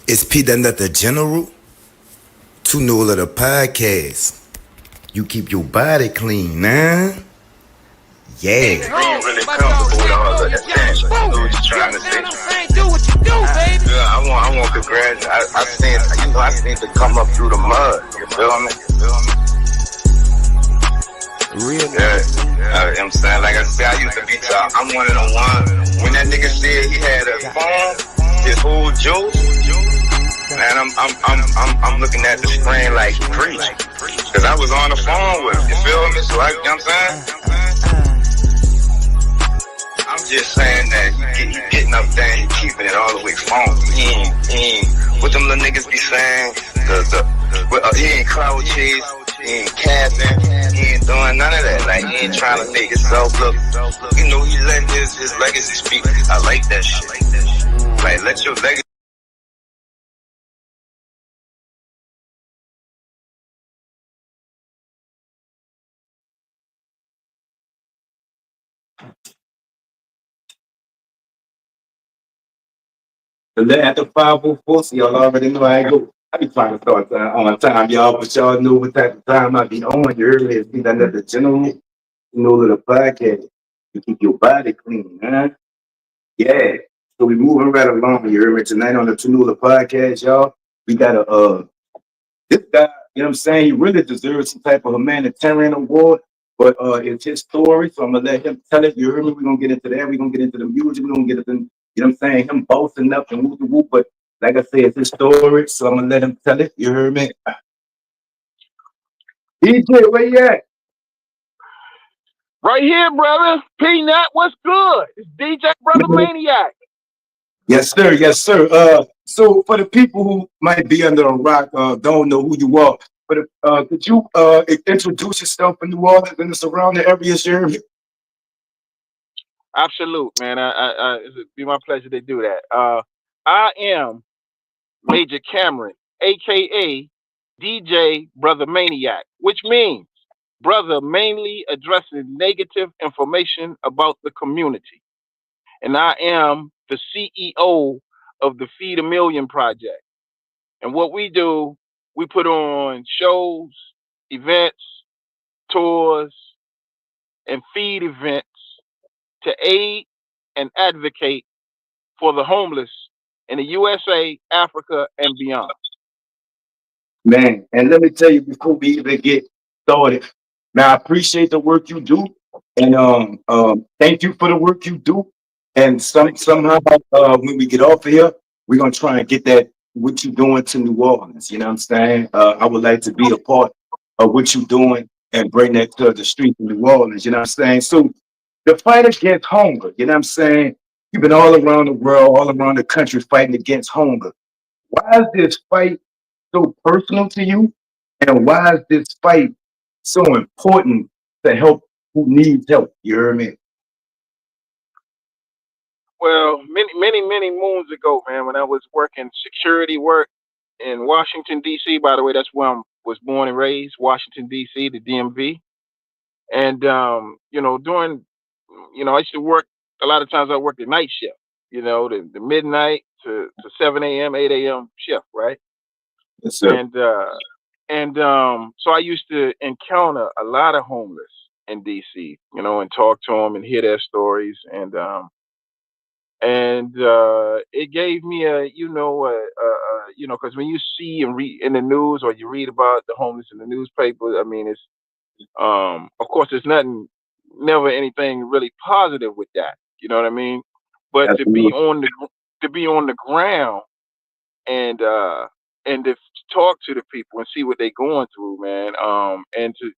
It's P.NUT the General, too new of the podcast. You keep your body clean, nah? Yeah. Being really comfortable with all the attention. You know what you're trying to say? Do what you do, baby. Yeah, I want congratulations. I seen to come up through the mud. You feel me? Real. Yeah. I'm saying, like I said, I used to be top. I'm one of the ones. When that nigga said he had a phone, his whole juice. Man, I'm looking at the screen like preach. Cause I was on the phone with him, you feel me? So you know what I'm saying? I'm just saying that he getting up there and he keeping it all the way funky. He ain't, what them little niggas be saying, he ain't cloud chase, he ain't capping, he ain't doing none of that. Like, he ain't trying to make himself look, you know, he letting his legacy speak. I like that shit. Like, let your legacy. At the 504, so y'all already know how I go. I be trying to start on time, y'all, but y'all know what type of time I be on. You heard me? It's be done at the general, you know, the podcast. You keep your body clean, huh? Yeah. So we moving right along. You heard me? Tonight on the Tanula podcast, y'all. We got this guy, you know what I'm saying? He really deserves some type of humanitarian award, but it's his story, so I'm gonna let him tell it. You heard me? We're gonna get into that. We're gonna get into the music. We're gonna get into, you know what I'm saying? Him boasting up and whoop the whoop, but like I said, it's his story, so I'm gonna let him tell it. You heard me? DJ, where you at? Right here, brother. P.NUT, what's good? It's DJ Brother Maniac. Yes, sir. Yes, sir. So for the people who might be under a rock, don't know who you are, but could you introduce yourself in New Orleans and the surrounding areas? You heard me? Absolute, man. It'd be my pleasure to do that. I am Major Cameron, aka DJ Brother Maniac, which means brother mainly addressing negative information about the community. And I am the CEO of the Feed a Million Project. And what we do, we put on shows, events, tours, and feed events to aid and advocate for the homeless in the USA, Africa, and beyond. Man, and let me tell you before we even get started, now I appreciate the work you do, and thank you for the work you do. And somehow when we get off of here, we're gonna try and get that what you doing to New Orleans. You know what I'm saying? I would like to be a part of what you doing and bring that to the streets of New Orleans. You know what I'm saying? So the fight against hunger. You know what I'm saying? You've been all around the world, all around the country fighting against hunger. Why is this fight so personal to you? And why is this fight so important to help who needs help? You hear me? Well, many moons ago, man, when I was working security work in Washington D.C. By the way, that's where I was born and raised, Washington D.C., the DMV. And during, I used to work. A lot of times I worked the night shift. The midnight to 7 a.m., 8 a.m. shift, right? Yes, sir. And so I used to encounter a lot of homeless in DC, and talk to them and hear their stories, and it gave me because when you see and read in the news or you read about the homeless in the newspaper, I mean, it's of course, there's never anything really positive with that. You know what I mean? But Absolutely. to be on the ground and to talk to the people and see what they're going through, man. And to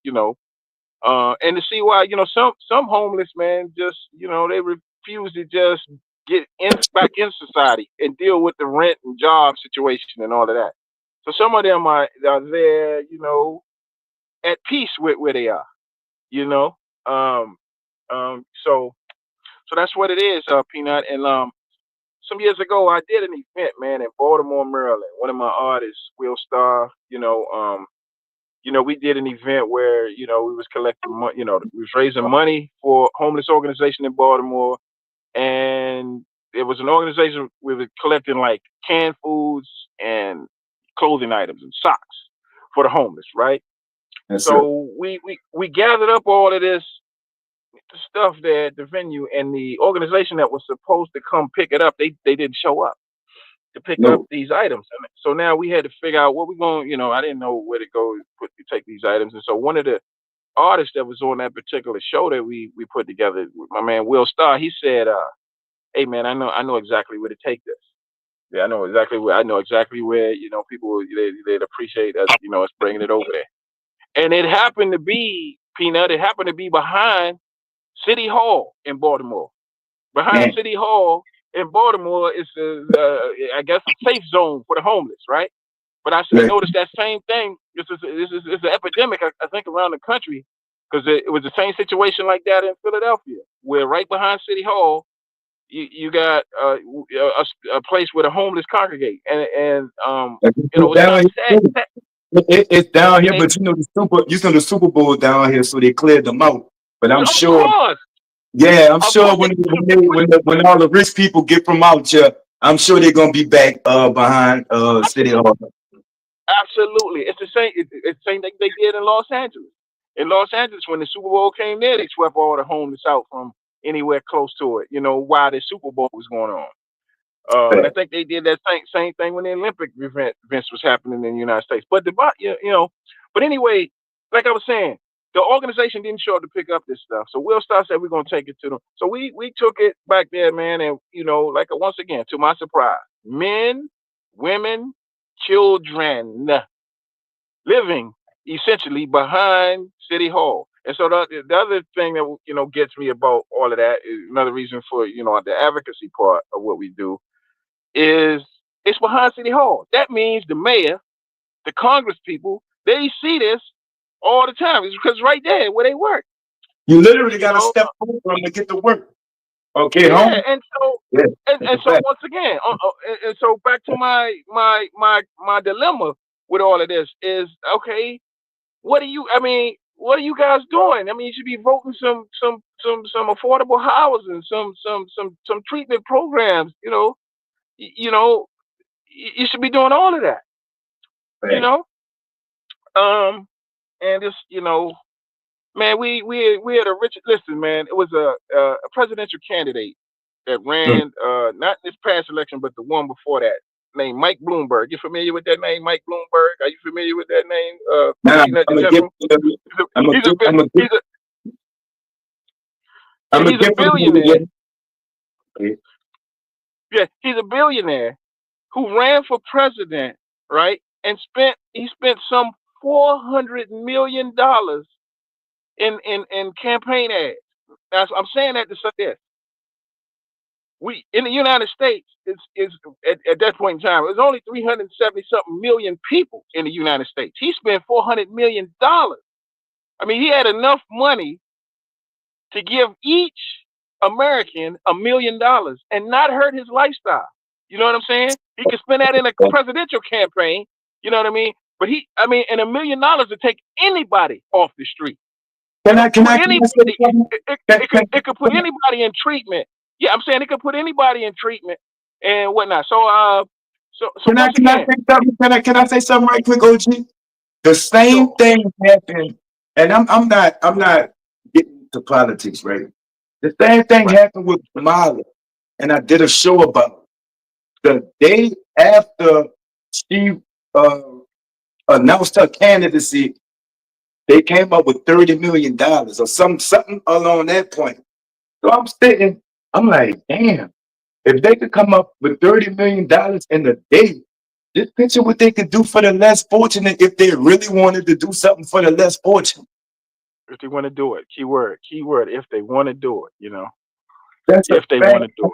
and to see why some homeless man just they refuse to just get in back in society and deal with the rent and job situation and all of that. So some of them are there, at peace with where they are, you know. Um, so that's what it is, Peanut. And some years ago, I did an event, man, in Baltimore, Maryland. One of my artists, Will Star, we did an event where we was collecting money, we was raising money for homeless organization in Baltimore, and it was an organization with collecting like canned foods and clothing items and socks for the homeless, right? Yes, sir. So we gathered up all of this stuff there at the venue, and the organization that was supposed to come pick it up, they didn't show up to pick up No. these items. And so now we had to figure out what we're going. I didn't know where to go to take these items, and so one of the artists that was on that particular show that we put together, my man Will Starr, he said, "Hey man, I know exactly where to take this. Yeah, I know exactly where people they'd appreciate us us bringing it over there." And it happened to be Peanut. It happened to be behind City Hall in Baltimore. Behind Man. City Hall in Baltimore is I guess a safe zone for the homeless, right? But I Right. noticed that same thing. It's an epidemic, I think, around the country because it was the same situation like that in Philadelphia, where right behind City Hall, you got a place where the homeless congregate, and It's it's not down here. sad. It's down here, And but the Super Bowl down here, so they cleared them out. But I'm of sure, course, yeah, I'm of sure course, when all the rich people get from out here, I'm sure they're gonna be back behind City Hall. absolutely. It's the same. It's the same thing they did in Los Angeles. In Los Angeles, when the Super Bowl came there, they swept all the homeless out from anywhere close to it. While the Super Bowl was going on. And I think they did that same thing when the Olympic events was happening in the United States. But but anyway, like I was saying, the organization didn't show up to pick up this stuff. So Will Starr said we're gonna take it to them. So we took it back there, man, and like once again, to my surprise, men, women, children living essentially behind City Hall. And so the other thing that gets me about all of that is another reason for the advocacy part of what we do is it's behind City Hall. That means the mayor, the Congress people, they see this all the time. It's because right there where they work. You literally You got to know, step over them to get to work. Okay, yeah. home. And so Yeah, and, that's a and so fact. once again, and so back to my dilemma with all of this is okay. What are you guys doing? I mean, you should be voting some affordable housing, some treatment programs. Y- you know, you should be doing all of that. You Fact. know, um, and it's man, we had a rich listen, man. It was a presidential candidate that Mm. ran not this past election, but the one before that, named Mike Bloomberg. You familiar with that name, Mike Bloomberg? Are you familiar with that name, Now Peanut the I'm gonna give. General? I'm gonna He's a give. bi- I'm gonna give. I'm gonna he's a give billionaire. them. Okay. Yeah, he's a billionaire who ran for president, right? And he spent some $400 million in campaign ads. I'm saying that to say this. We in the United States is at that point in time, it was only 370 something million people in the United States. He spent $400 million. I mean, he had enough money to give each American $1 million and not hurt his lifestyle. You know what I'm saying? He could spend that in a presidential campaign. You know what I mean? But and $1 million to take anybody off the street. Put Can I say anybody. something? It could put anybody in treatment. Yeah, I'm saying it could put anybody in treatment and whatnot. So once Can I again, say something? Can I say something right quick, OG? The same sure, thing happened, and I'm not getting into politics, right? The same thing right. happened with Kamala, and I did a show about it. The day after she uh, announced her candidacy, they came up with $30 million or something along that point. So I'm sitting, I'm like, damn, if they could come up with $30 million in a day, just picture what they could do for the less fortunate if they really wanted to do something for the less fortunate. If they want to do it, keyword. If they want to do it, That's a if they fact. want to do it.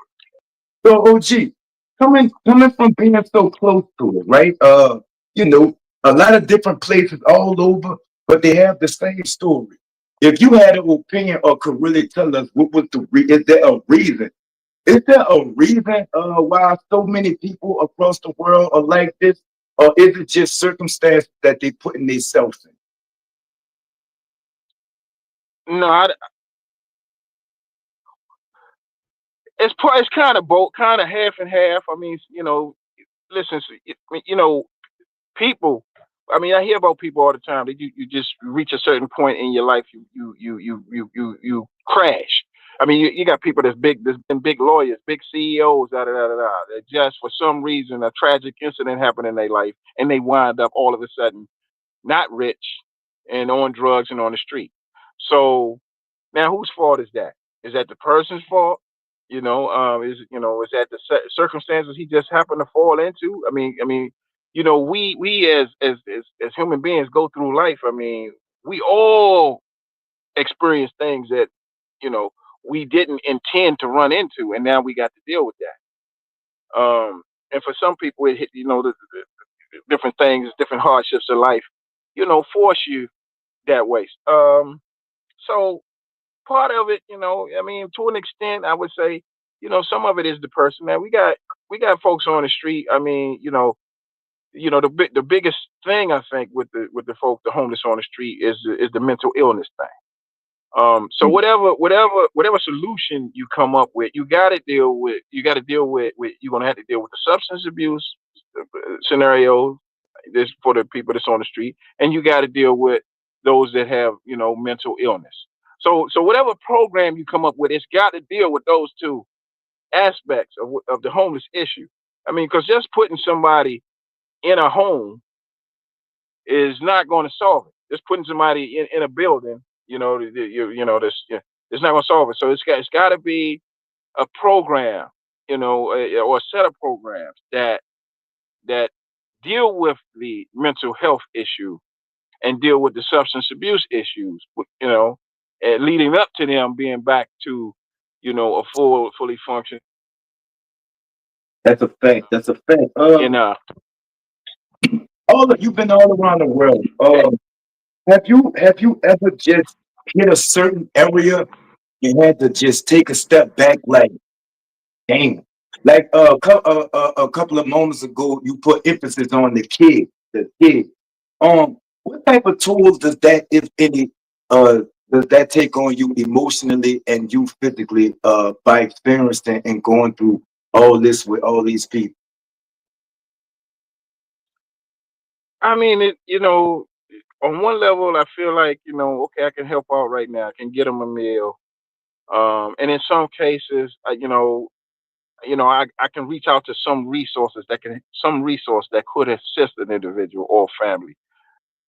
So OG, coming from being so close to it, right? You know, a lot of different places all over, but they have the same story. If you had an opinion or could really tell us what was is there a reason? Is there a reason why so many people across the world are like this? Or is it just circumstance that they putting themselves in? No, It's kind of both, kind of half and half. I mean, listen, people. I mean, I hear about people all the time that you just reach a certain point in your life, you crash. I mean, you got people that's been big lawyers, big CEOs, da da da da da. That just for some reason a tragic incident happened in their life, and they wind up all of a sudden not rich and on drugs and on the street. So now, whose fault is that? Is that the person's fault? Is that the circumstances he just happened to fall into? We as human beings go through life. I mean, we all experience things that you know we didn't intend to run into, and now we got to deal with that. And for some people, it hit the different things, different hardships of life, force you that way. So part of it, I mean, to an extent, I would say, some of it is the person. Now we got folks on the street. I mean, the biggest thing I think with the folk, the homeless on the street is the mental illness thing. So whatever solution you come up with, you got to deal with. You're gonna have to deal with the substance abuse scenario. This for the people that's on the street, and you got to deal with those that have mental illness. So whatever program you come up with, it's got to deal with those two aspects of the homeless issue. I mean, because just putting somebody in a home is not going to solve it. Just putting somebody in a building, it's not going to solve it. So it's got to be a program, or a set of programs that deal with the mental health issue and deal with the substance abuse issues, and leading up to them being back to, a fully functioning. That's a fact. That's a fact. In All of you've been all around the world. Have you ever just hit a certain area and had to just take a step back, like, damn, like a couple of moments ago, you put emphasis on the kid. What type of tools does that, if any, uh, does that take on you emotionally and you physically, by experiencing and going through all this with all these people? I mean, on one level, I feel like, okay, I can help out right now. I can get them a meal. And in some cases, I can reach out to some resource that could assist an individual or family.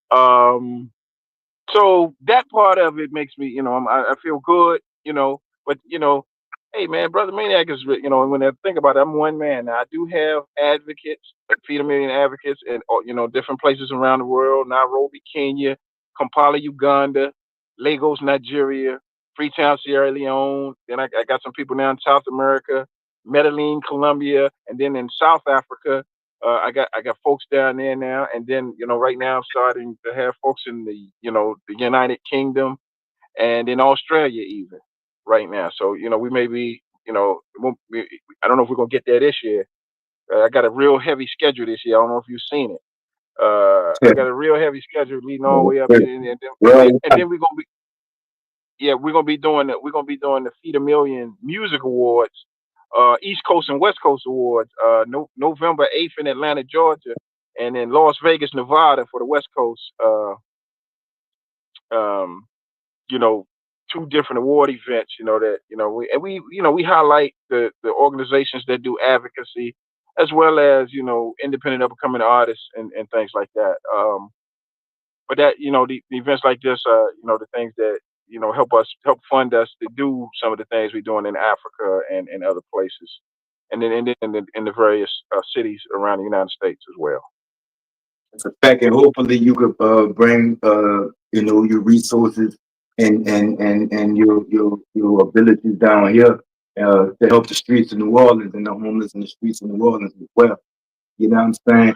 Um, so that part of it makes me, I feel good, but hey man, Brother Maniac is, when I think about it, I'm one man. Now I do have advocates, Feed a Million advocates, in different places around the world: Nairobi, Kenya; Kampala, Uganda; Lagos, Nigeria; Freetown, Sierra Leone. Then I got some people now in South America, Medellin, Colombia, and then in South Africa. I got folks down there now, and then right now I'm starting to have folks in the United Kingdom and in Australia even right now. So we may be it won't be, I don't know if we're gonna get there this year. I got a real heavy schedule this year. I don't know if you've seen it. I got a real heavy schedule leading all the way up, and then we're gonna be we're gonna be doing the Feed a Million Music Awards, East Coast and West Coast Awards, November 8th in Atlanta, Georgia, and in Las Vegas, Nevada for the West Coast. Um, you know, Two different award events. That we highlight the organizations that do advocacy, as well as independent up and coming artists and things like that. But that the events like this, the things that help fund us to do some of the things we're doing in Africa and other places, and then in the various cities around the United States as well. It's a fact, and hopefully you could bring your resources and your abilities down here to help the streets of New Orleans and the homeless in the streets of New Orleans as well. You know what I'm saying?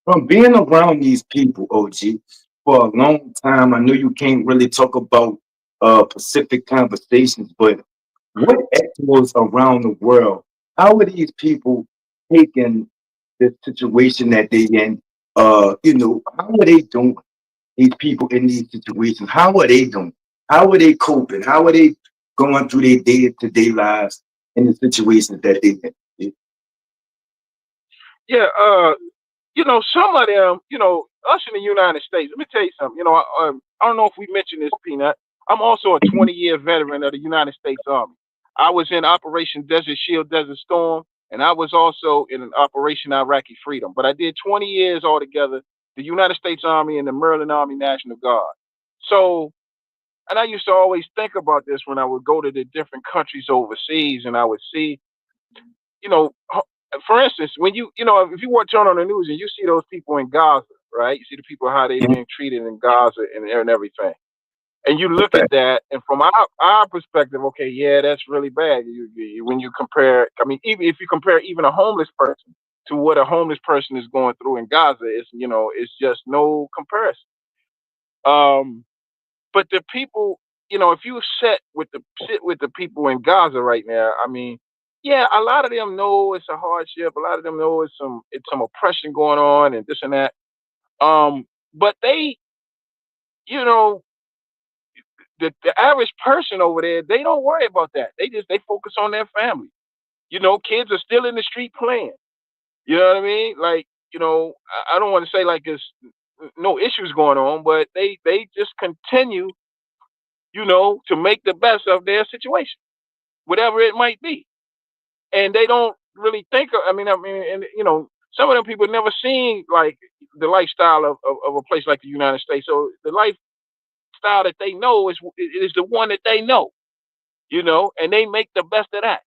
From being around these people, OG, for a long time, I know you can't really talk about Pacific conversations, but what echoes around the world? How are these people taking the situation that they in? How are they doing? These people in these situations, how are they doing? How are they coping? How are they going through their day-to-day lives? in the situations that they in. Yeah, some of them, us in the United States. Let me tell you something. I don't know if we mentioned this, Peanut. I'm also a 20-year veteran of the United States Army. I was in Operation Desert Shield, Desert Storm, and I was also in an Operation Iraqi Freedom. But I did 20 years altogether, the United States Army and the Maryland Army National Guard. So, and I used to always think about this when I would go to the different countries overseas, and I would see, you know, for instance, when if you want to turn on the news and you see those people in Gaza, right? You see the people how they being treated in Gaza and everything, and you look at that, and from our perspective, okay, yeah, that's really bad. When you compare, I mean, even if you compare even a homeless person to what a homeless person is going through in Gaza, it's just no comparison. Um, but the people, if you sit with the people in Gaza right now, I mean, yeah, a lot of them know it's a hardship. A lot of them know it's some oppression going on and this and that. But they, you know, the average person over there, they don't worry about that. They focus on their family. Kids are still in the street playing. You know what I mean? Like, I don't want to say like there's no issues going on, but they just continue, to make the best of their situation, whatever it might be. And they don't really think of, and some of them people never seen like the lifestyle of a place like the United States. So the lifestyle that they know is the one that they know, and they make the best of that.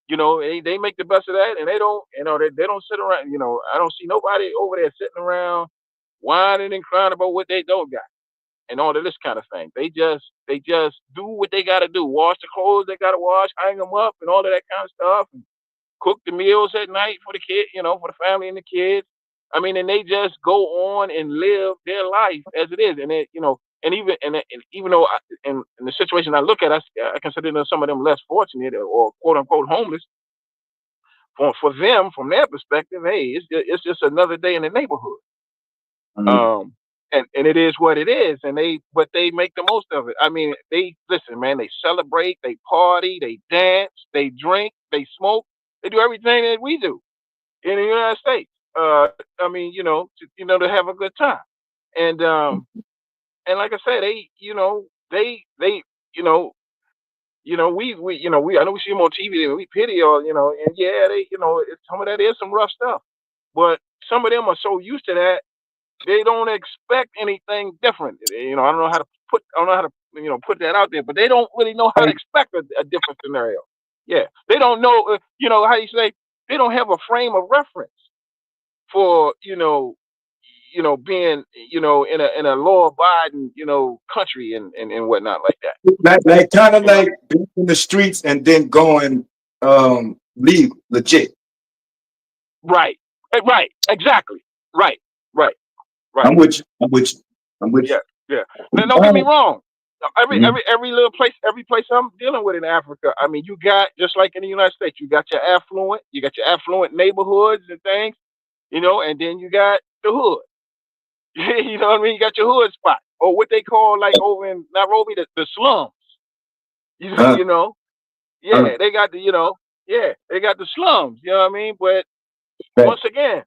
They make the best of that, and they don't, they don't sit around. I don't see nobody over there sitting around whining and crying about what they don't got and all of this kind of thing. They just do what they got to do. Wash the clothes they got to wash, hang them up, and all of that kind of stuff. And cook the meals at night for the kid, for the family and the kids. I mean, and they just go on and live their life as it is. And even though in the situation I look at, I consider some of them less fortunate or quote unquote homeless. For them, from their perspective, hey, it's just another day in the neighborhood. Mhm. Um, and it is what it is, but they make the most of it. I mean, they listen, man. They celebrate, they party, they dance, they drink, they smoke, they do everything that we do in the United States. I mean, to have a good time, and like I said, you know, I know we see them on TV and we pity or and yeah, some of that is some rough stuff, but some of them are so used to that they don't expect anything different. I don't know how to put that out there, but they don't really know how to expect a different scenario. Yeah, they don't know. How you say they don't have a frame of reference for being in a law abiding country and whatnot like that. Like kind of like being in the streets and then going legal, legit. Right, right, exactly. Right, right, right. I'm with you. I'm with you. I'm with Yeah, you. yeah. Now, don't get me wrong. Every Mhm. every every little place, every place I'm dealing with in Africa, I mean, you got just like in the United States, you got your affluent neighborhoods and things, and then you got the hood. You know what I mean? You got your hood spot, or what they call like over in Nairobi, the slums. You Uh, you know, uh, yeah, they got they got the slums. You know what I mean? But right. once again,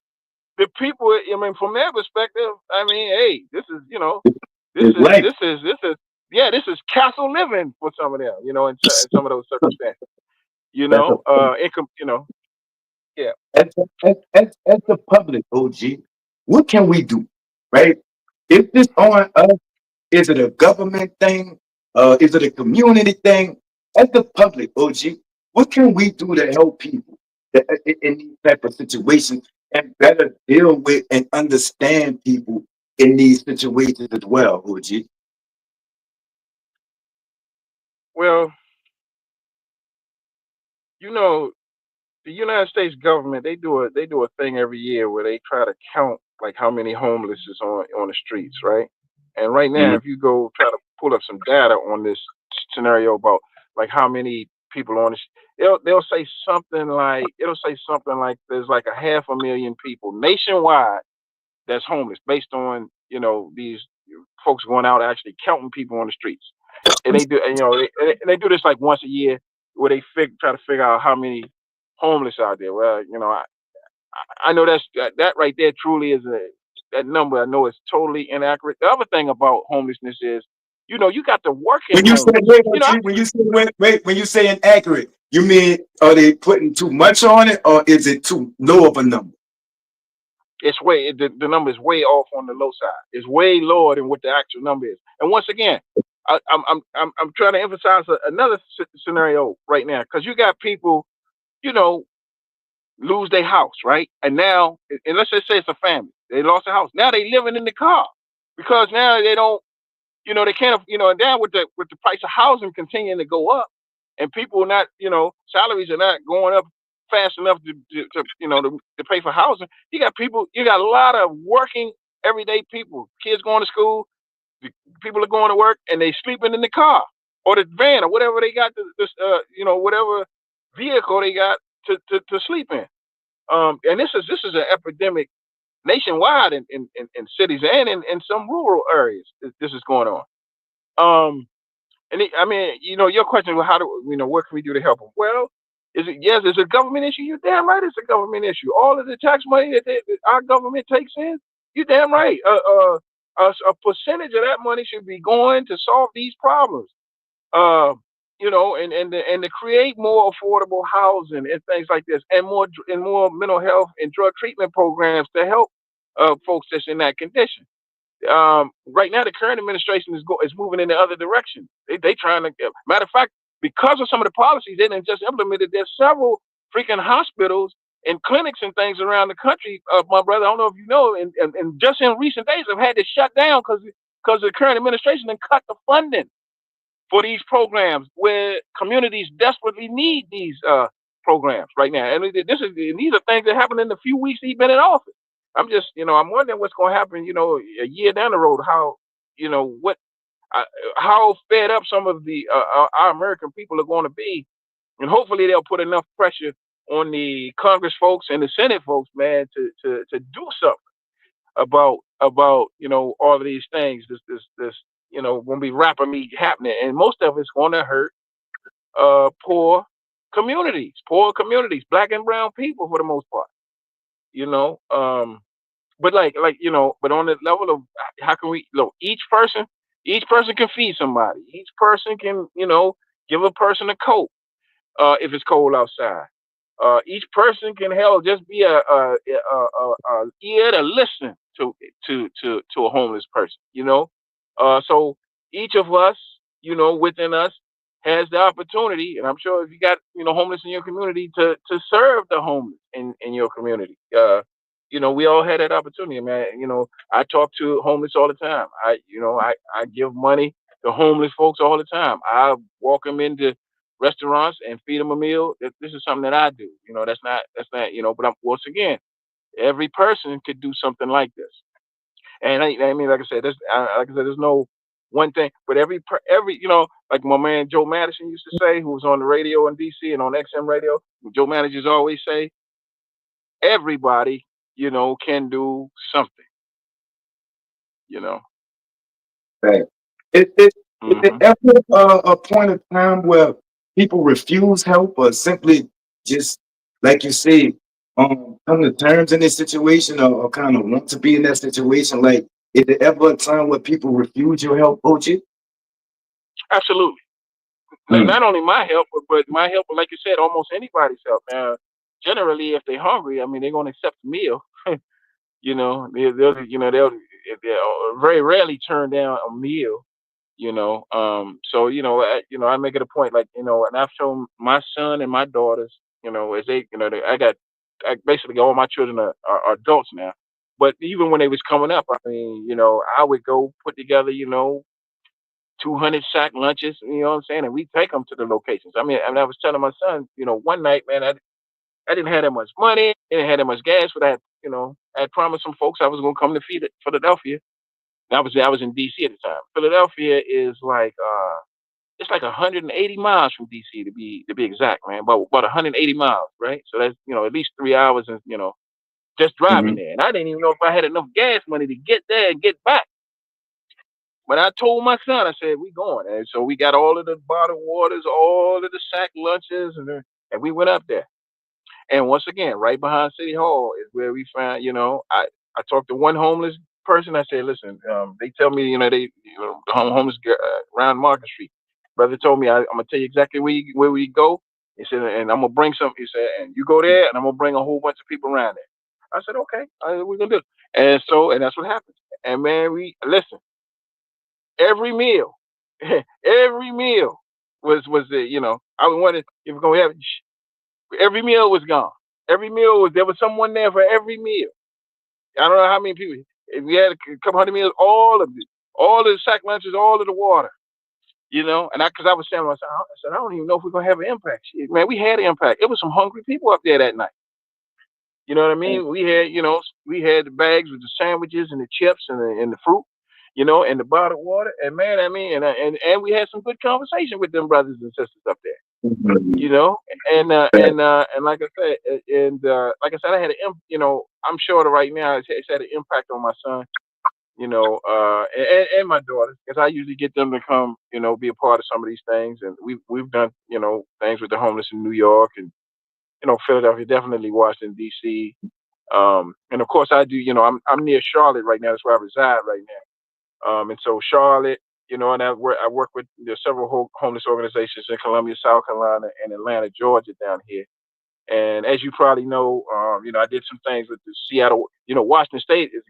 the people, I mean, from their perspective, I mean, hey, this is, this It's is, life. this is, this is, yeah, this is castle living for some of them, in some of those circumstances, That's a income, yeah. as the public, OG. What can we do? Right? Is this on us? Is it a government thing? Is it a community thing? As the public, OG, what can we do to help people in these type of situations and better deal with and understand people in these situations as well, OG? Well, you know, the United States government, they do a thing every year where they try to count like how many homeless is on the streets, right? And right now, Mhm. if you go try to pull up some data on this scenario about like how many people on this, it'll say something like there's like a 500,000 people nationwide that's homeless based on these folks going out actually counting people on the streets. And they do, and they do this like once a year. where they try to figure out how many homeless out there. Well, I know that right there truly is that number. I know it's totally inaccurate. The other thing about homelessness is, you got the working When you say homeless. wait, when you say when you say inaccurate, you mean are they putting too much on it, or is it too low of a number? The number is way off on the low side. It's way lower than what the actual number is. And once again, I'm trying to emphasize another scenario right now, because you got people, you know, lose their house, right? And now, and let's just say it's a family, they lost their house. Now they living in the car because now they don't, they can't, and then with the price of housing continuing to go up, and people are not, salaries are not going up fast enough to pay for housing. You got a lot of working everyday people, kids going to school, people are going to work, and they sleeping in the car or the van or whatever they got whatever vehicle they got to sleep in. And this is an epidemic nationwide in cities and in some rural areas. This is going on. Um, I mean, your question was how do what can we do to help them? Well, is it a government issue? You damn right, it's a government issue. All of the tax money that our government takes in, you damn right. A percentage of that money should be going to solve these problems. Uh, and to create more affordable housing and things like this, and more mental health and drug treatment programs to help folks that's in that condition. Right now, the current administration is moving in the other direction. They trying to, matter of fact, because of some of the policies they didn't just implemented. There's several freaking hospitals and clinics and things around the country. My brother, I don't know if you know, and just in recent days have had to shut down because the current administration then cut the funding for these programs where communities desperately need these programs right now. And these are things that happened in the few weeks he's been in office. I'm just, I'm wondering what's going to happen, a year down the road, how, what, how fed up some of the our American people are going to be, and hopefully they'll put enough pressure on the Congress folks and the Senate folks, man, to do something about all of these things. This won't be rapidly happening, and most of it's going to hurt poor communities, black and brown people for the most part. You know, but but on the level of how can we look, each person can feed somebody. Each person can give a person a coat if it's cold outside. Each person can help just be a ear to listen to a homeless person. So each of us, within us, has the opportunity, and I'm sure if you got homeless in your community to serve the homeless in your community. We all had that opportunity, man. I talk to homeless all the time. I give money to homeless folks all the time. I walk them into restaurants and feed them a meal. This is something that I do. That's not. But once again, every person could do something like this. And I mean, like I said, there's no one thing, but every like my man Joe Madison used to say, who was on the radio in DC and on XM radio. Joe Madison always say, everybody, can do something. You know. Right. Is it Hmm. ever a point of time where people refuse help, or simply just like you say, come to terms in this situation, or kind of want to be in that situation? Like, is there ever a time where people refuse your help, OG? Absolutely. Mm. Not only my help, but my help, like you said, almost anybody's help. Now, generally, if they're hungry, I mean, they're going to accept a meal. They'll very rarely turn down a meal. So I make it a point, like, and I've shown my son and my daughters, as they, I basically all my children are adults now. But even when they was coming up, I mean, I would go put together, 200 sack lunches, you know what I'm saying? And we take them to the locations. I mean, I was telling my son, one night, man, I didn't have that much money, didn't have that much gas, but I had promised some folks I was going to come to feed it Philadelphia. I was in DC at the time. Philadelphia is like it's like 180 miles from DC to be exact, man. About 180 miles, right? So that's at least 3 hours, and just driving Hmm. there. And I didn't even know if I had enough gas money to get there and get back. But I told my son, I said, we going. And so we got all of the bottled waters, all of the sack lunches, and we went up there. And once again, right behind City Hall is where we found, I talked to one homeless person. I said, listen, they tell me, the homeless around Market Street. Brother told me, I'm going to tell you exactly where we go. He said, and I'm going to bring some. He said, and you go there, and I'm going to bring a whole bunch of people around there. I said, okay, we're going to do it. And that's what happened. And man, listen, every meal, every meal was I wanted if we're gonna have every meal was gone. Every meal was there was someone there for every meal. I don't know how many people. If we had a couple hundred meals, all of the sack lunches, all of the water, And because I was saying to myself, I said, I don't even know if we're gonna have an impact. Shit, man, we had an impact. It was some hungry people up there that night. You know what I mean? We had the bags with the sandwiches and the chips and the fruit, and the bottled water. And man, I mean, and we had some good conversation with them brothers and sisters up there, you know. And like I said, like I said, I'm sure that right now it's had an impact on my son, and my daughter, because I usually get them to come, be a part of some of these things, and we've done, things with the homeless in New York and Philadelphia, definitely Washington D.C. And of course I do, I'm near Charlotte right now. That's where I reside right now. And so Charlotte, and I work with there's several homeless organizations in Columbia, South Carolina, and Atlanta, Georgia, down here. And as you probably know, I did some things with the Seattle. Washington State is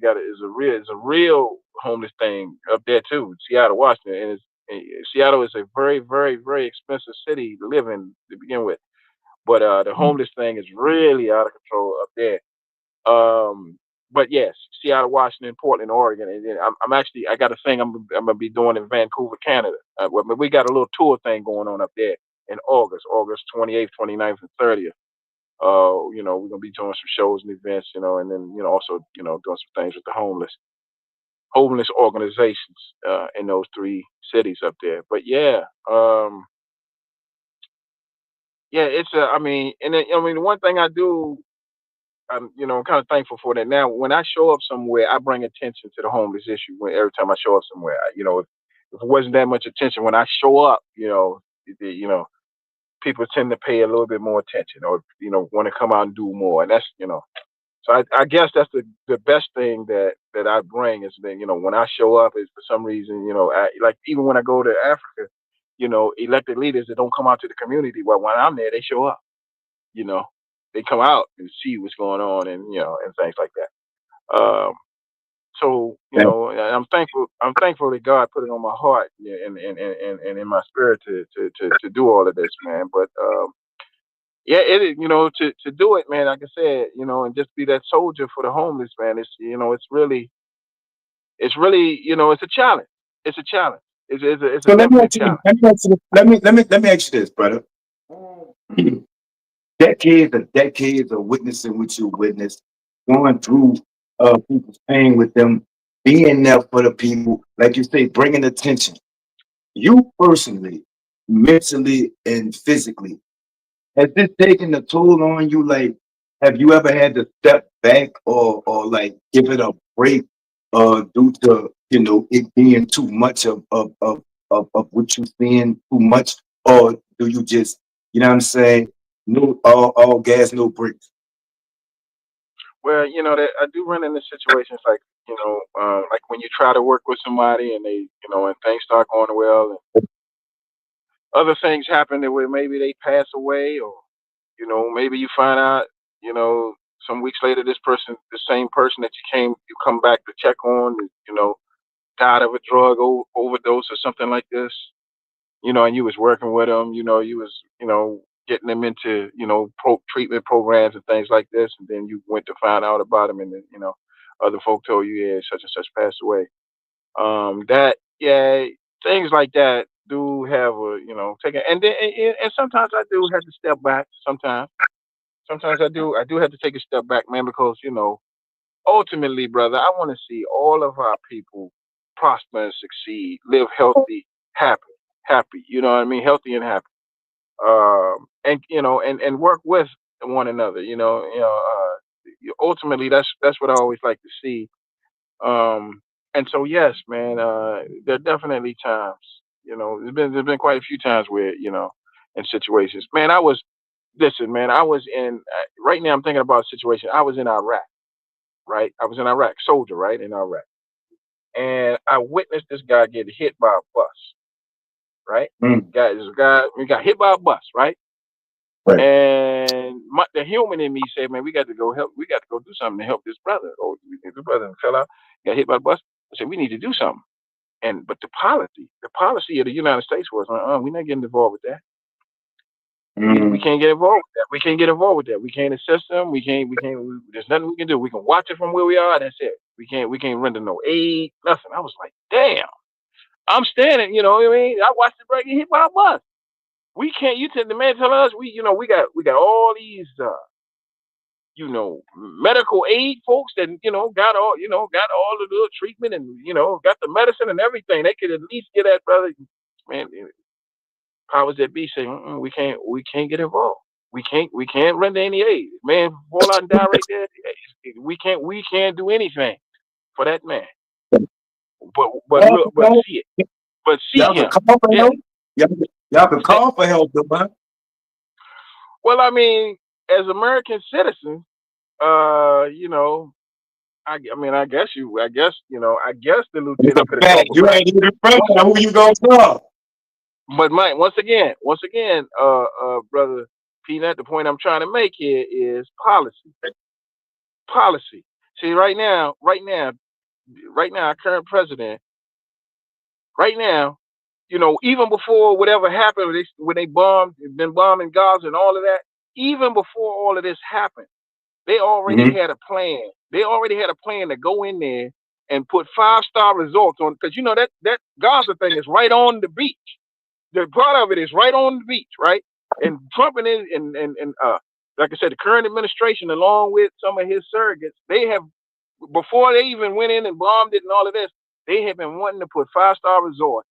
a real homeless thing up there too. Seattle, Washington, and Seattle is a very, very, very expensive city to live in to begin with. But the homeless thing is really out of control up there. But yes, Seattle, Washington, Portland, Oregon, and then I'm actually I got a thing I'm gonna be doing in Vancouver, Canada. We got a little tour thing going on up there in August 28th, 29th, and 30th. We're gonna be doing some shows and events, and then also doing some things with the homeless organizations in those three cities up there. But yeah, yeah, it's I mean, and then, the one thing I do I'm kind of thankful for that. Now, when I show up somewhere, I bring attention to the homeless issue. Every time I show up somewhere, if it wasn't that much attention when I show up, people tend to pay a little bit more attention, or want to come out and do more. And that's. So I guess that's the best thing that I bring is that when I show up is for some reason like even when I go to Africa, elected leaders that don't come out to the community, well, when I'm there they show up you know, they come out and see what's going on and and things like that. So I'm thankful. I'm thankful that God put it on my heart, yeah, and in my spirit to do all of this, man. But yeah, it is, to do it, man. Like I said, and just be that soldier for the homeless, man. It's really, it's a challenge. It's a challenge. It's a So let me definitely a ask you, challenge. let me ask you this, brother. Decades and decades of witnessing what you witnessed, going through people's pain with them, being there for the people, like you say, bringing attention. You personally, mentally and physically, has this taken a toll on you? Like, have you ever had to step back or like give it a break due to it being too much of what you're seeing too much, or do you just what I'm saying? No, all gas, no brakes. Well, that I do run into situations like like when you try to work with somebody and and things start going well, other things happen that where maybe they pass away, or maybe you find out you know some weeks later this person, the same person that you come back to check on, died of a overdose or something like this, and you was working with them, you was getting them into treatment programs and things like this, and then you went to find out about them, and then other folk told you, yeah, such and such passed away. That Yeah, things like that do have a take a, and sometimes I do have to step back. Sometimes I do have to take a step back, man, because ultimately, brother, I want to see all of our people prosper and succeed, live healthy, happy, happy. You know what I mean? Healthy and happy. And and work with one another. Ultimately, that's what I always like to see. And so yes, man, there are definitely times, there's been quite a few times where, in situations, man, listen, man, I was in, right now I'm thinking about a situation. I was in Iraq, right? I was in Iraq, soldier, right, in Iraq. And I witnessed this guy get hit by a bus, right? Mm, This guy, he got hit by a bus, right? right. And the human in me said, man, we got to go help. We got to go do something to help this brother. Oh, the brother fell out, got hit by the bus. I said, we need to do something. But the policy of the United States was, we're not getting involved with that. We Mm, can't get involved with that. We can't get involved with that. We can't assist them. There's nothing we can do. We can watch it from where we are. That's it. We can't render no aid, nothing. I was like, damn. I'm standing, you know what I mean? I watched the brother get hit by a bus. We can't. You tell the man telling us we got all these medical aid folks that got all the little treatment and got the medicine and everything. They could at least get that brother. Man, powers that be say, we can't get involved. We can't render any aid. Man, fall out and die right there. We can't do anything for that man. But y'all look, can call, but see y'all can him. call for Yeah. help. Y'all can call for help, though, man. Well, I mean, as American citizens, you know, I guess the It's a lieutenant could have fact. called for You backup. ain't even front. Once, Who you gonna call? but Mike, once again, brother P.NUT, the point I'm trying to make here is policy. Policy. See, right now, our current president, right now, even before whatever happened, when they been bombing Gaza and all of that, even before all of this happened, they already Mm-hmm. had a plan. They already had a plan to go in there and put 5-star resorts on, because that Gaza thing is right on the beach. The part of it is right on the beach, right? And Trump and like I said, the current administration, along with some of his surrogates, they have, before they even went in and bombed it and all of this, they have been wanting to put 5-star resorts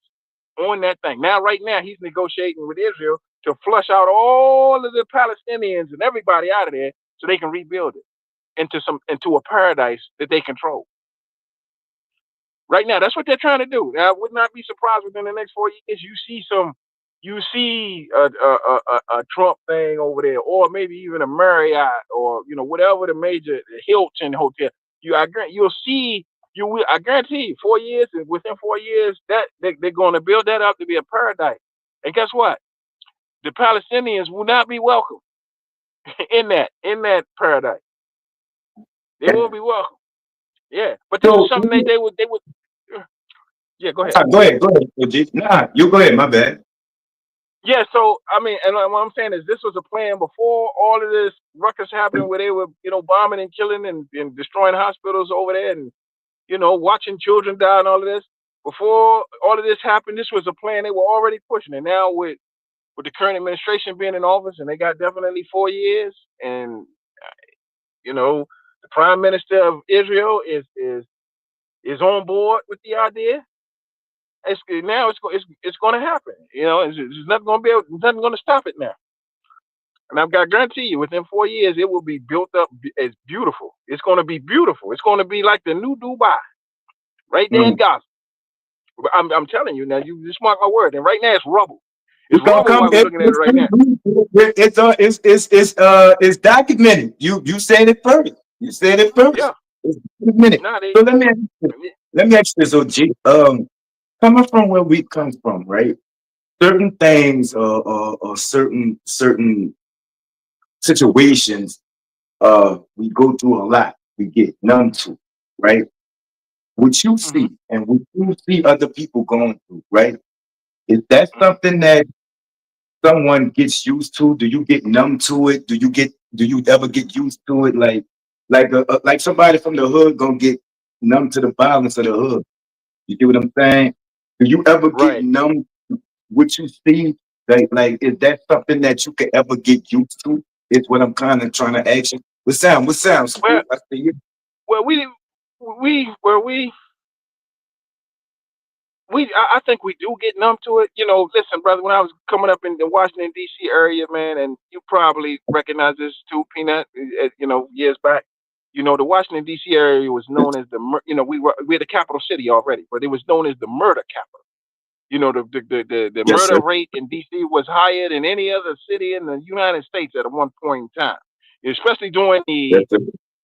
on that thing. Now, right now, he's negotiating with Israel to flush out all of the Palestinians and everybody out of there so they can rebuild it into a paradise that they control. Right now, that's what they're trying to do. Now, I would not be surprised within the next 4 years you see a Trump thing over there, or maybe even a Marriott, or whatever the major Hilton hotel. You'll see. I guarantee you, 4 years, and within 4 years, that they're going to build that up to be a paradise. And guess what? The Palestinians will not be welcome in that paradise. They won't be welcome. Yeah, but this is So, something they would. Yeah, go ahead. go ahead, OG. Nah, you go ahead. My bad. Yeah, so I mean, and what I'm saying is, this was a plan before all of this ruckus happened, where they were, bombing and killing and destroying hospitals over there, and watching children die and all of this. Before all of this happened, this was a plan they were already pushing. And now with the current administration being in office, and they got definitely 4 years, and the prime minister of Israel is on board with the idea. It's going to happen. There's nothing going to there's nothing going to stop it now. And I've got to guarantee you, within 4 years, it will be built up as beautiful. It's going to be beautiful. It's going to be like the new Dubai, right there in Mm. Gaza. I'm telling you now. You just mark my word. And right now, it's rubble. It's It's gonna rubble come. while we're looking at it right now. It's documented. You said it first. You said it Yeah. first. It's documented. Nah, they. So let me ask you this, OG. Coming from where we come from, right? Certain things, or certain situations, we go through a lot. We get numb to, right? What you Hmm. see and what you see other people going through, right? Is that Hmm. something that someone gets used to? Do you get numb to it? Do you ever get used to it? Like somebody from the hood gonna get numb to the violence of the hood. You get what I'm saying? Do you ever get Right. numb to what you see? Like is that something that you could ever get used to? Is what I'm kind of trying to ask you. What sound, Well, school? I see you. well, I think we do get numb to it. Listen, brother, when I was coming up in the Washington D.C. area, man, and you probably recognize this too, Peanut, years back. You know, the Washington D.C. area was known as we're the capital city already, but it was known as the murder capital. You know, the Yes, murder sir. rate in D.C. was higher than any other city in the United States at one point in time, especially during Yes, sir.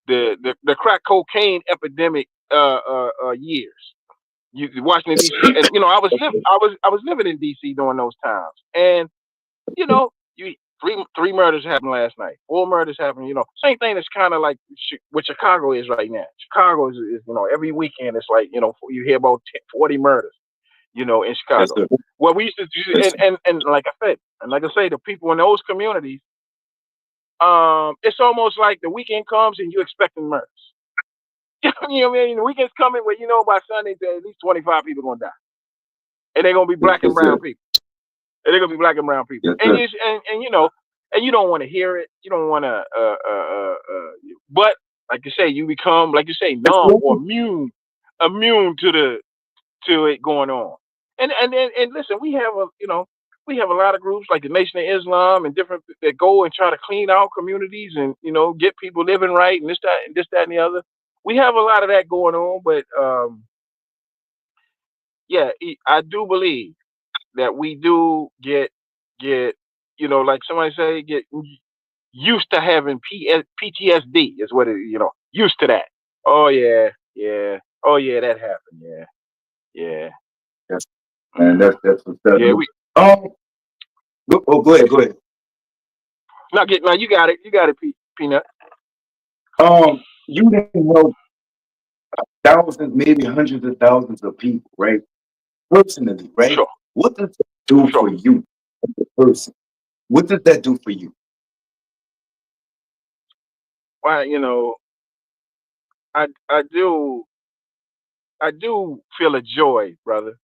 the crack cocaine epidemic years. Washington Yes, D.C. and I was living in D.C. during those times, and you know, you three murders happened last night, 4 murders happened. You know, same thing. That's kind of like what Chicago is right now. Chicago is every weekend it's like you hear about 10, 40 murders. You know, in yes, Chicago. sir. Well, we used to do, Yes, and like I say, the people in those communities, it's almost like the weekend comes and you expecting murders. You know what I mean? The weekend's coming where by Sunday at least 25 people gonna die, and they're gonna be black and yes, brown sir. people. And they're gonna be black and brown people, Yes, and sir. and you don't want to hear it. You don't want to, but like you say, you become like you say Yes, numb or sir. immune to it going on. And listen, we have a lot of groups like the Nation of Islam and different that go and try to clean out communities and get people living right and this that and the other. We have a lot of that going on, but yeah, I do believe that we do get like somebody say get used to having PTSD is what it used to that. Oh yeah, yeah. Oh yeah, that happened. Yeah, yeah. Yes, man. Hmm. That's what's up. Yeah, we Um, go ahead, go ahead. now you got it. You got it, Peanut. You didn't know thousands, maybe hundreds of thousands of people, right? Personally, right? Sure, What does that do sure. for you, as a person? What does that do for you? Why, I do feel a joy, brother.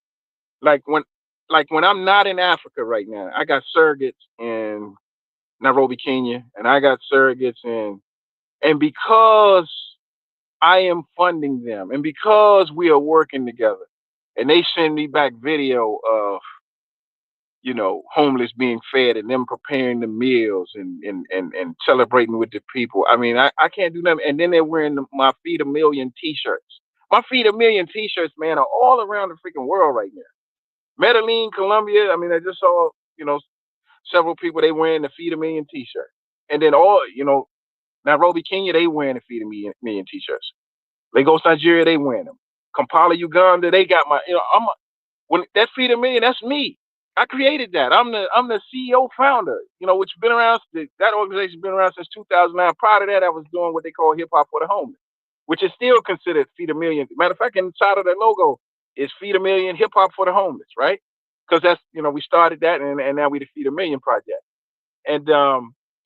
Like when I'm not in Africa right now, I got surrogates in Nairobi, Kenya, and I got surrogates and because I am funding them and because we are working together and they send me back video of homeless being fed and them preparing the meals and celebrating with the people. I mean, I can't do nothing. And then they're wearing my Feed a Million t-shirts. My Feed a Million t-shirts, man, are all around the freaking world right now. Medellin, Colombia. I mean, I just saw, several people, they wearing the Feed a Million t-shirt. And then Nairobi, Kenya, they wearing the Feed a Million t-shirts. Lagos, Nigeria, they wearing them. Kampala, Uganda, they got my, when that Feed a Million, that's me. I created that. I'm the CEO founder. Which been around. That organization's been around since 2009. Prior to that, I was doing what they call hip hop for the homeless, which is still considered Feed a Million. Matter of fact, inside of that logo is Feed a Million Hip Hop for the Homeless, right? Because that's we started that, and now we the Feed a Million project. And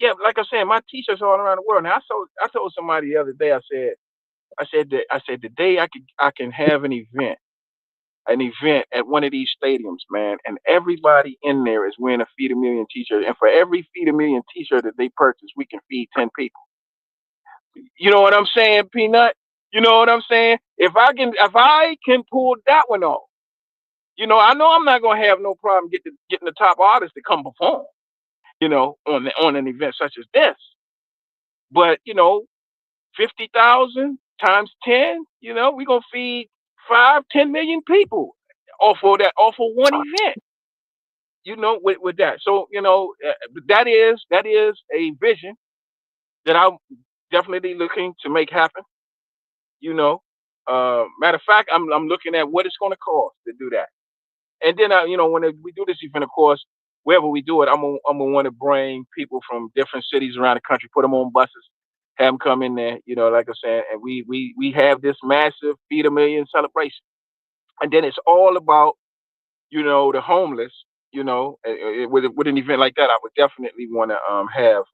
yeah, like I said, my t-shirts are all around the world. Now I told somebody the other day. I said the day I can have an event at one of these stadiums, man, and everybody in there is wearing a Feed a Million t-shirt. And for every Feed a Million t-shirt that they purchase, we can feed 10 people. You know what I'm saying, Peanut? You know what I'm saying? If I can pull that one off, I know I'm not gonna have no problem getting the top artists to come perform, on an event such as this. But 50,000 times 10, we're gonna feed 5, 10 million people off of one event. With that. So that is a vision that I'm definitely looking to make happen. You know, Matter of fact, I'm looking at what it's going to cost to do that. And then when we do this event, of course, wherever we do it, I'm gonna want to bring people from different cities around the country, put them on buses, have them come in there. Like I said, and we have this massive Feed a Million celebration, and then it's all about the homeless. With an event like that, I would definitely want to have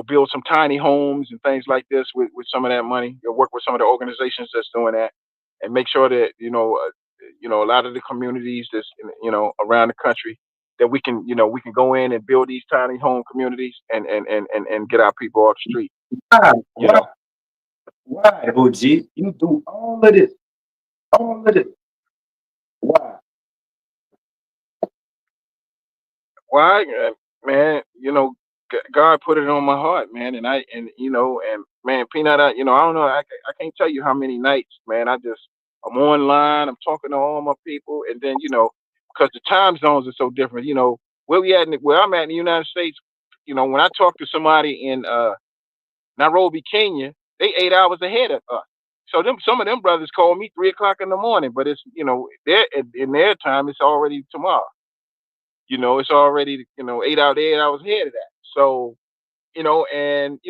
build some tiny homes and things like this with some of that money. Work with some of the organizations that's doing that, and make sure that a lot of the communities that's around the country that we can go in and build these tiny home communities and get our people off the street. Why? You Why? know Why, OG? You do all of this. All of this. Why? why, man? God put it on my heart, man, and man, Peanut, I don't know, I can't tell you how many nights, man. I'm online, I'm talking to all my people, and then because the time zones are so different, where I'm at in the United States, when I talk to somebody in Nairobi, Kenya, they 8 hours ahead of us. So some of them brothers call me 3 o'clock in the morning, but it's their in their time it's already tomorrow. It's already 8 hours ahead of that. So and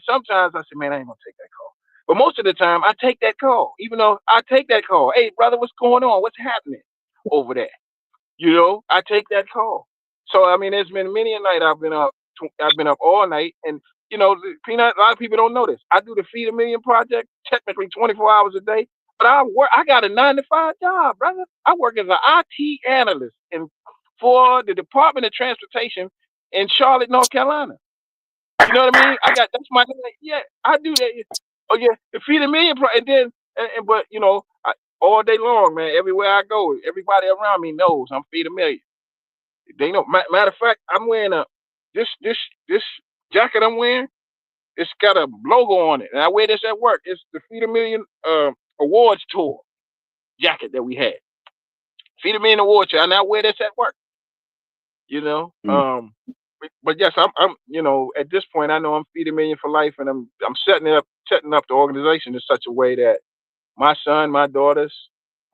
sometimes I say, man, I ain't gonna take that call. But most of the time, I take that call. Even though I take that call, hey brother, what's going on? What's happening over there? I take that call. So I mean, there's been many a night I've been up. I've been up all night, and Peanut. A lot of people don't know this. I do the Feed a Million project, technically 24 hours a day, but I work. I got a 9 to 5 job, brother. I work as an IT analyst for the Department of Transportation in Charlotte, North Carolina. You know what I mean? That's my yeah. I do that. Oh yeah, the Feed a Million and then but all day long, man. Everywhere I go, everybody around me knows I'm Feed a Million. They know. Matter of fact, I'm wearing this jacket I'm wearing. It's got a logo on it, and I wear this at work. It's the Feed a Million awards tour jacket that we had. Feed a Million awards, and I wear this at work. Mm. But yes, I'm at this point I know I'm Feed a Million for life, and I'm setting up the organization in such a way that my son, my daughters,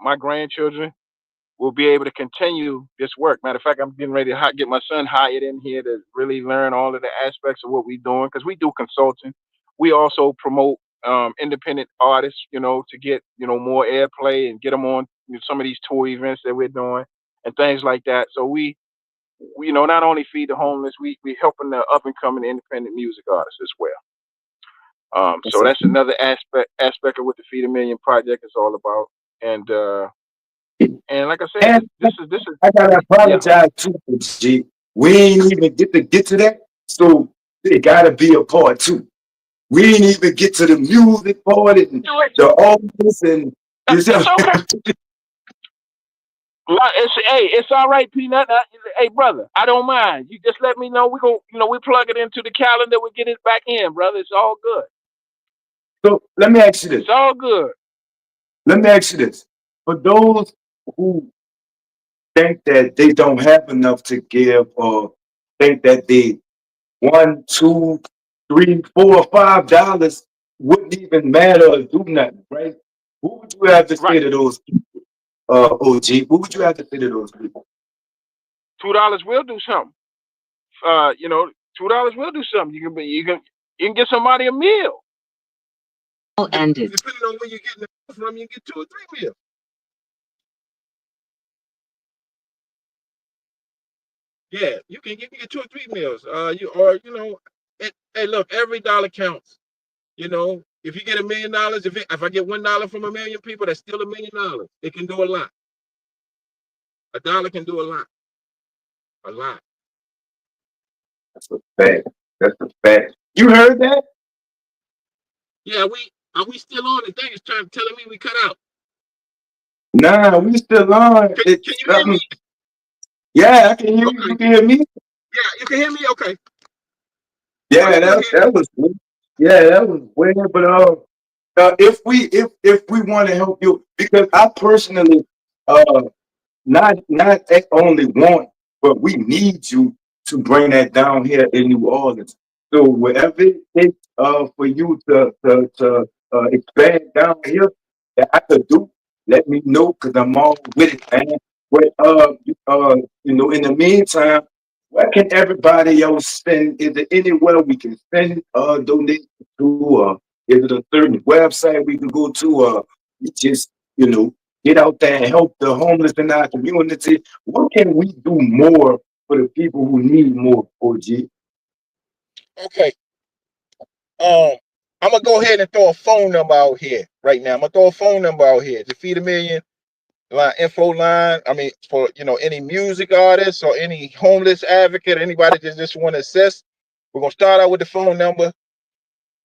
my grandchildren will be able to continue this work. Matter of fact, I'm getting ready to get my son hired in here to really learn all of the aspects of what we're doing because we do consulting. We also promote independent artists, to get more airplay and get them on some of these tour events that we're doing and things like that. So we not only feed the homeless, we helping the up and coming independent music artists as well. That's So a, that's another aspect of what the Feed a Million project is all about. And like I said, and this is I gotta yeah. apologize too, G. We ain't even get to that, so it gotta be a part two. We ain't even get to the music part and the office and you It's okay. It's all right, Peanut. Hey, brother, I don't mind. You just let me know. We go, we plug it into the calendar. We get it back in, brother. It's all good. So let me ask you this. It's all good. Let me ask you this. For those who think that they don't have enough to give or think that they one, two, three, $4 or $5 wouldn't even matter or do nothing, right? What would you have to Right. say to those OG? What would you have to say to those people? $2 will do something. Uh, you know, $2 will do something. You can get somebody a meal. Ended. Depending on where you're getting it from, you get 2 or 3 meals. Yeah, you can get 2 or 3 meals. Hey, look, every dollar counts. If you get $1 million, if I get $1 from 1 million people, that's still $1 million. It can do a lot. A dollar can do a lot. A lot. That's a fact. That's a fact. You heard that? Yeah, are we still on? The thing is telling me we cut out. Nah, we still on. Can It's you hear me? something. Yeah, I can hear you. Okay. You can hear me? Yeah, you can hear me? Okay. I'm Yeah, still that here. that was weird. Yeah, that was weird. But if we want to help you, because I personally uh not only want, but we need you to bring that down here in New Orleans. So wherever it takes for you to expand down here that I could do, let me know because I'm all with it, man. But in the meantime, where can everybody else send? Is there anywhere we can send donations to? Is it a certain website we can go to? We just get out there and help the homeless in our community. What can we do more for the people who need more, OG? Okay. Um, I'm gonna go ahead and throw a phone number out here right now. I'm gonna throw a phone number out here. The Feed a Million line info line. I mean, for any music artists or any homeless advocate, anybody that just want to assist. We're gonna start out with the phone number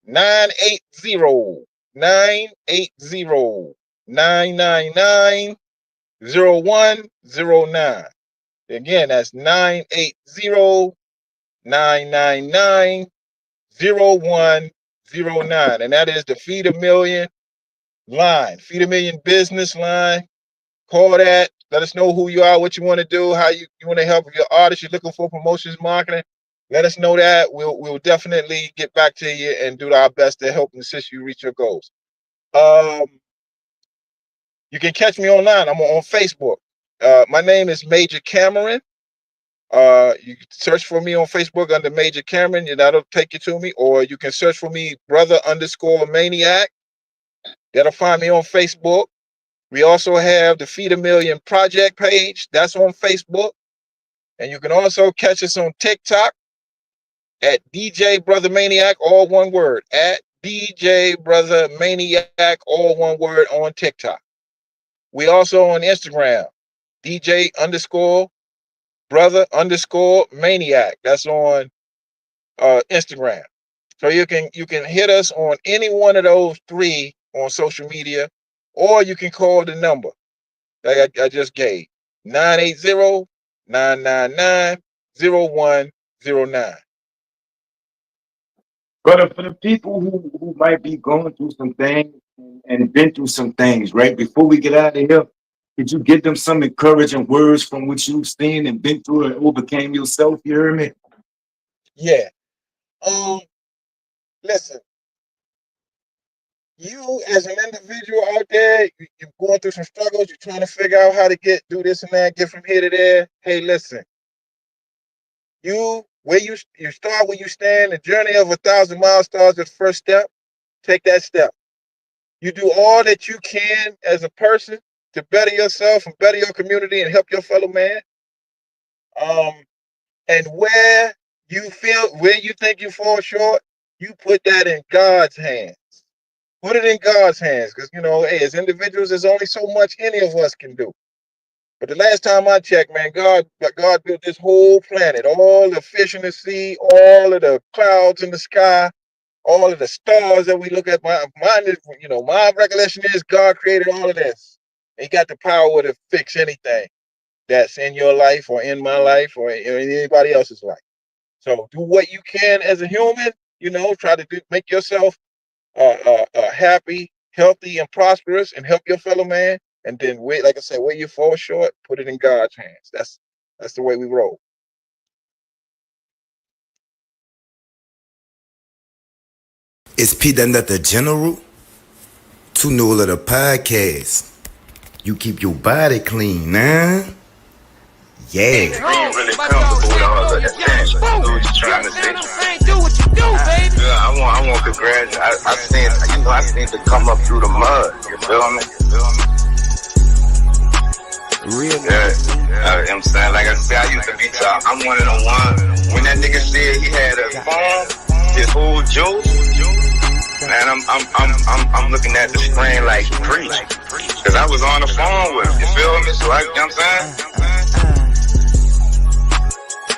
980-999-0109. Again, that's 980 999-0109. And that is the Feed a Million line, Feed a Million business line. Call that. Let us know who you are, what you want to do, how you want to help your artist. You're looking for promotions, marketing. Let us know that. We'll definitely get back to you and do our best to help and assist you reach your goals. You can catch me online. I'm on Facebook. My name is Major Cameron. You can search for me on Facebook under Major Cameron, and that'll take you to me. Or you can search for me, Brother_Maniac. That'll find me on Facebook. We also have the Feed a Million Project page. That's on Facebook. And you can also catch us on TikTok at DJ Brother Maniac, all one word. At DJ Brother Maniac, all one word on TikTok. We also on Instagram, DJ_Brother_Maniac. That's on Instagram. So you can hit us on any one of those three on social media, or you can call the number that I just gave, 980-999-0109. But for the people who might be going through some things and been through some things, right? Before we get out of here, could you give them some encouraging words from what you've seen and been through and overcame yourself? You hear me? Yeah. Listen, you as an individual out there, you're going through some struggles, you're trying to figure out how to do this and that, get from here to there. Hey, listen, you start where you stand. The journey of 1,000 miles starts with the first step. Take that step. You do all that you can as a person to better yourself and better your community and help your fellow man. And where you think you fall short, you put that in God's hands. Put it in God's hands, because hey, as individuals, there's only so much any of us can do. But the last time I checked, man, God built this whole planet, all the fish in the sea, all of the clouds in the sky, all of the stars that we look at. My recollection is God created all of this. He got the power to fix anything that's in your life or in my life or in anybody else's life. So do what you can as a human, try to make yourself happy, healthy, and prosperous, and help your fellow man. And then like I said, where you fall short, put it in God's hands. That's the way we roll. It's P.NUT the General, to know of the podcast. You keep your body clean, nah? Yeah. Being really comfortable with all of that thing. What you trying to say? Do what you do, baby. Yeah, I want to graduate. I seen to come up through the mud. You feel me? Real I'm saying, like I said, I used to be top. I'm one of the ones. When that nigga said he had a phone, his whole joke, man, I'm looking at the screen like preach, cause I was on the phone with him. You feel me? So you know what I'm saying?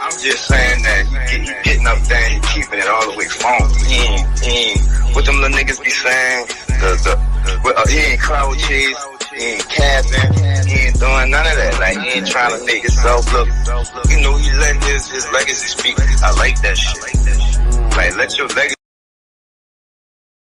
I'm just saying that you getting up there and keeping it all the way phone. What them little niggas be saying? He ain't cloud chase, he ain't capping, he ain't doing none of that. Like, he ain't trying to make himself look. He letting his legacy speak. I like that shit. Like, let your legacy